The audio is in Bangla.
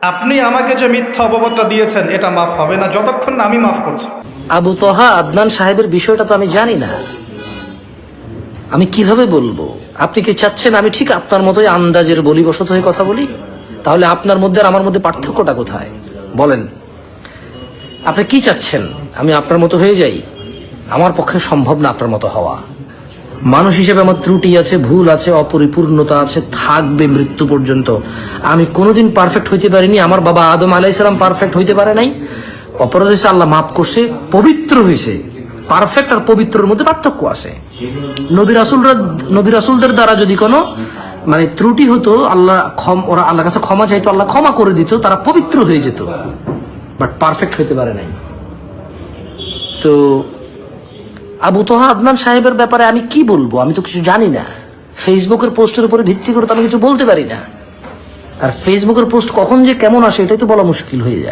আপনি আমাকে যে মিথ্যা অপবাদটা দিয়েছেন এটা মাফ হবে না যতক্ষণ না আমি মাফ করছি। আবু তহা আদনান সাহেবের বিষয়টা তো আমি জানি না, আমি কিভাবে বলবো? আপনি কি চাচ্ছেন আমি ঠিক আপনার মতোই আন্দাজের বলিবশত হয়ে কথা বলি? তাহলে আপনার মধ্যে আর আমার মধ্যে পার্থক্যটা কোথায় বলেন? আপনি কি চাচ্ছেন আমি আপনার মতো হয়ে যাই? আমার পক্ষে সম্ভব না আপনার মতো হওয়া। মানুষ হিসেবে আমার ত্রুটি আছে, ভুল আছে, অপরিপূর্ণতা আছে, থাকবে মৃত্যু পর্যন্ত। আমি কোনোদিন পারফেক্ট হইতে পারিনি, আমার বাবা আদম আলাইহিস সালাম পারফেক্ট হইতে পারে নাই। অপরাধ হয়েছে, আল্লাহ মাফ করছে, পবিত্র হয়েছে। পারফেক্ট আর পবিত্রের মধ্যে পার্থক্য আছে। নবী রাসূলদের দ্বারা যদি কোনো ত্রুটি হতো, ওরা আল্লাহর কাছে ক্ষমা চাইতো, আল্লাহ ক্ষমা করে দিত, তারা পবিত্র হয়ে যেত, বাট পারফেক্ট হইতে পারে নাই। তো আবু তহা আদনান সাহেবের ব্যাপারে আমি কি বলবো? আমি তো কিছু জানি না। ফেসবুকের পোস্টের উপরে ভিত্তি করে তো আমি কিছু বলতে পারি না। আর ফেসবুকের পোস্ট কখন যে কেমন আসে এটাই তো বলা মুশকিল হয়ে যায়।